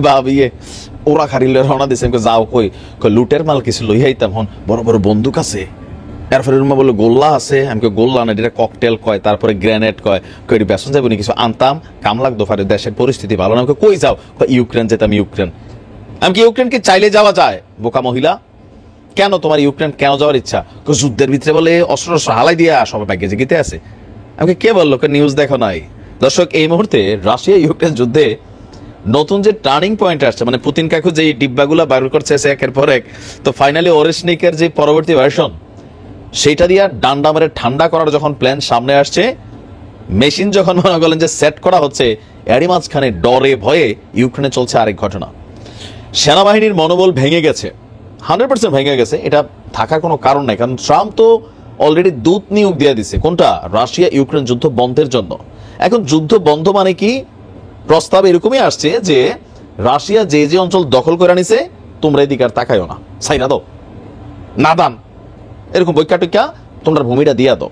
ভাবিয়ে ওরা খারিলে রওনা দিছে, যাও কই লুটের মাল কিছু লই আইতাম, হন বড় বড় বন্দুক আছে। এরপরে রুমা বললো গোল্লা আছে, আমি গোল্লা না এটা ককটেল কয়, তারপরে গ্রেনেড কয়, কই বেসন যাবো নি কিছু আনতাম, কাম লাগতো ফারে, দেশের পরিস্থিতি ভালো না। কই যাও? ইউক্রেন যেতাম। ইউক্রেন? আমি কি ইউক্রেনকে চাইলে যাওয়া যায় বোকা মহিলা? কেন তোমার ইউক্রেন কেন যাওয়ার ইচ্ছা? যুদ্ধের ভিতরে বলে অস্ত্র হালাই দিয়া সবাই ব্যাগে জিগিতে আছে। আমাকে কে বললো? নিউজ দেখো নাই? দর্শক, এই মুহূর্তে রাশিয়া ইউক্রেন যুদ্ধে নতুন যে টার্নিং পয়েন্ট আসছে, মানে পুতিন কাকু যে ডিব্বাগুলা বার করছে একের পর এক, তো ফাইনালি ওরেশনিকের যে পরবর্তী ভার্সন সেইটা দিয়া ডান্ডা মেরে ঠান্ডা করার যখন প্ল্যান সামনে আসছে, মেশিন যখন মনে করলেন যে সেট করা হচ্ছে, এরই মাঝখানে ডরে ভয়ে ইউক্রেনে চলছে আরেক ঘটনা। সেনাবাহিনীর মনোবল ভেঙে গেছে, 100% ভেঙে গেছে। এটা থাকার কোনো কারণ নাই, কারণ ট্রাম্প তো অলরেডি দূত নিয়োগ দিয়ে দিছে। কোনটা? রাশিয়া ইউক্রেন যুদ্ধ বন্ধের জন্য। এখন যুদ্ধ বন্ধ মানে কি? প্রস্তাব এরকমই আসছে যে রাশিয়া যে যে অঞ্চল দখল করে নিছে, তোমরা এদিকে আর তাকাইও না, সাইরা দাও, না দান, এরকম বৈকা টৈকা তোমরা ভূমিটা দিয়া দাও,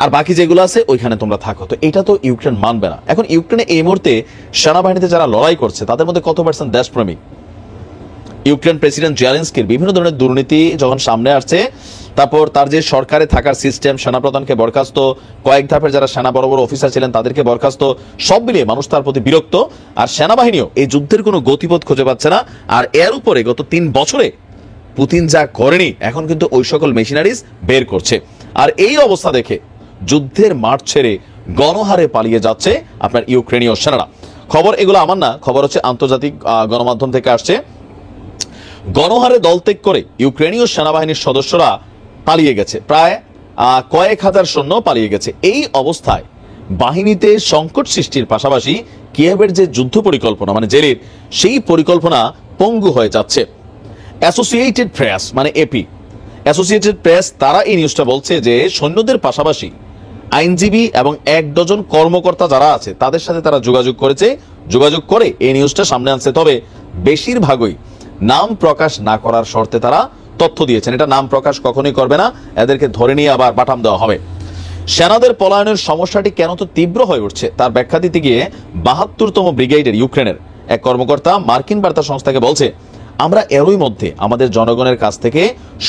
আর বাকি যেগুলো আছে ওইখানে তোমরা থাকো। তো এটা তো ইউক্রেন মানবে না। এখন ইউক্রেনে এই মুহূর্তে সেনাবাহিনীতে যারা লড়াই করছে তাদের মধ্যে কত পার্সেন্ট দেশপ্রেমিক? ইউক্রেন প্রেসিডেন্ট জেলেনস্কির বিভিন্ন ধরনের দুর্নীতি যখন সামনে আসছে, তারপর তার যে সরকারে থাকার সিস্টেম, সেনাপ্রধানকে বরখাস্ত, কয়েক ধাপের যারা সেনা বড় বড় অফিসার ছিলেন তাদেরকে বরখাস্ত, সব মিলিয়ে মানুষ তার প্রতি বিরক্ত। আর সেনাবাহিনীও এই যুদ্ধের কোনো গতিপথ খুঁজে পাচ্ছে না। আর এর উপরে গত 3 বছরে পুতিন যা করেনি, এখন কিন্তু ওই সকল মেশিনারিজ বের করছে। আর এই অবস্থা দেখে যুদ্ধের মাঠ ছেড়ে গণহারে পালিয়ে যাচ্ছে আপনার ইউক্রেনীয় সেনারা। খবর এগুলো আমার না, খবর হচ্ছে আন্তর্জাতিক গণমাধ্যম থেকে আসছে। গণহারে দলত্যাগ করে ইউক্রেনীয় সেনাবাহিনীর সদস্যরা পালিয়ে গেছে, প্রায় কয়েক হাজার সৈন্য পালিয়ে গেছে। এই অবস্থায় বাহিনীতে সংকট সৃষ্টির পাশাপাশি কিয়েভের যে যুদ্ধ পরিকল্পনা, মানে জেলের সেই পরিকল্পনা পঙ্গু হয়ে যাচ্ছে। অ্যাসোসিয়েটেড প্রেস, মানে এপি, অ্যাসোসিয়েটেড প্রেস, তারা এই নিউজটা বলছে যে সৈন্যদের পাশাপাশি আইনজীবী এবং 1 ডজন কর্মকর্তা যারা আছে তাদের সাথে তারা যোগাযোগ করেছে, যোগাযোগ করে এই নিউজটা সামনে আনছে। তবে বেশিরভাগই নাম প্রকাশ না করার শর্তে তারা তথ্য দিয়েছেন। এটা নাম প্রকাশ কখনোই করবে না, এদেরকে ধরে নিয়ে আবার পাঠাম দেওয়া হবে। সেনাদের পলায়নের সমস্যাটি কেন তো তীব্র হয়ে উঠছে তার ব্যাখ্যা দিতে গিয়ে 72তম ব্রিগেডের ইউক্রেনের এক কর্মকর্তা মার্কিন বার্তা সংস্থাকে বলছে, আমরা এরই মধ্যে আমাদের জনগণের কাছ থেকে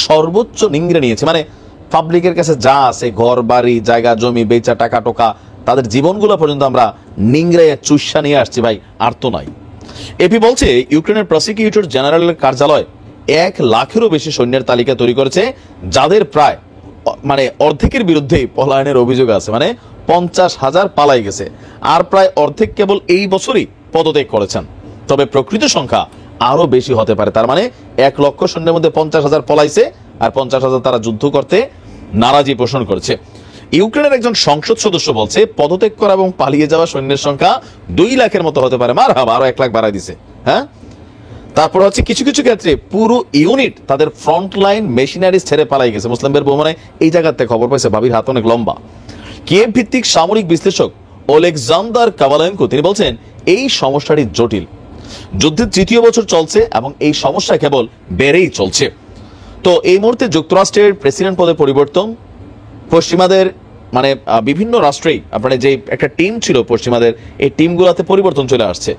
সর্বোচ্চ নিংড়ে নিয়েছি, মানে পাবলিকের কাছে যা আছে ঘর বাড়ি জায়গা জমি বেচা টাকা টোকা তাদের জীবনগুলো পর্যন্ত আমরা নিংড়ে চুষা নিয়ে আসছি ভাই, আর তো নাই। এপি বলছে ইউক্রেনের প্রসিকিউটর জেনারেলের কার্যালয় 1 লাখেরও বেশি সৈন্যের তালিকা তৈরি করেছে, যাদের প্রায় মানে অর্ধেকের বিরুদ্ধে পলায়নের অভিযোগ আছে, মানে 50,000 পালাই গেছে, আর প্রায় অর্ধেক কেবল এই বছরই পদত্যাগ করেছেন। তবে প্রকৃত সংখ্যা আরো বেশি হতে পারে। তার মানে 1 লক্ষ সৈন্যের মধ্যে 50,000 পলাইছে আর 50,000 তারা যুদ্ধ করতে নারাজি পোষণ করছে। ইউক্রেনের একজন সংসদ সদস্য বলছে পদত্যাগ করা এবং পালিয়ে যাওয়া সৈন্যের সংখ্যা 2 লাখের মতো হতে পারে। মারহাবা, আরো 1 লাখ বাড়াই দিছে। হ্যাঁ, তারপর হচ্ছে কিছু কিছু ক্ষেত্রে পুরো ইউনিট তাদের ফ্রন্ট লাইন মেশিনারিজ ছেড়ে পালাই গেছে। মুসলিমদের বৌমানে এই জায়গাতে খবর পাইছে, ভাবির হাত অনেক লম্বা। কিয়েভ ভিত্তিক সামরিক বিশ্লেষক ওলেকজান্ডার কাভালেনকো তিনি বলছেন এই সমস্যাটি জটিল, যুদ্ধের 3য় বছর চলছে এবং এই সমস্যা কেবল বেড়েই চলছে। তো এই মুহূর্তে যুক্তরাষ্ট্রের প্রেসিডেন্ট পদে পরিবর্তন, পশ্চিমাদের মানে বিভিন্ন রাষ্ট্রেই আপনার যে একটা টিম ছিল পশ্চিমাদের, এই টিমগুলোতে পরিবর্তন চলে আসছে।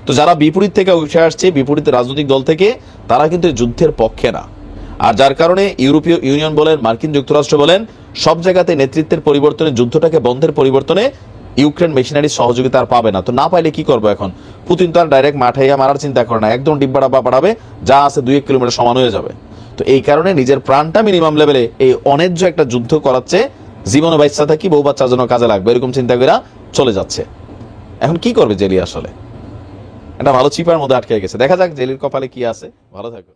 তো যারা বিপরীত থেকে উঠে আসছে, বিপরীত রাজনৈতিক দল থেকে, তারা কিন্তু যুদ্ধের পক্ষে না। আর যার কারণে ইউরোপীয় ইউনিয়ন বলেন, মার্কিন যুক্তরাষ্ট্র বলেন, সব জায়গাতে নেতৃত্বের পরিবর্তনে, যুদ্ধটাকে বন্ধের পরিবর্তনে ইউক্রেন মেশিনারি সহযোগিতা আর পাবে না। তো না পাইলে কি করবো এখন? পুতিন তো আর ডাইরেক্ট মাঠাইয়া মারার চিন্তা করে না, একদম ডিব্বা ডাব্বা পাঠাবে, যা আছে 2-1 কিলোমিটার সমান হয়ে যাবে। তো এই কারণে নিজের প্রাণটা মিনিমাম লেভেলে এই অন্যায্য একটা যুদ্ধ করাচ্ছে, জীবনে বাচ্চা থাকি বউ বাচ্চার জন্য কাজে লাগবে এরকম চিন্তা করে চলে যাচ্ছে। এখন কি করবে জেলি? আসলে একটা ভালো চিপার মধ্যে আটকে গেছে। দেখা যাক জেলির কপালে কি আছে। ভালো থাকুন।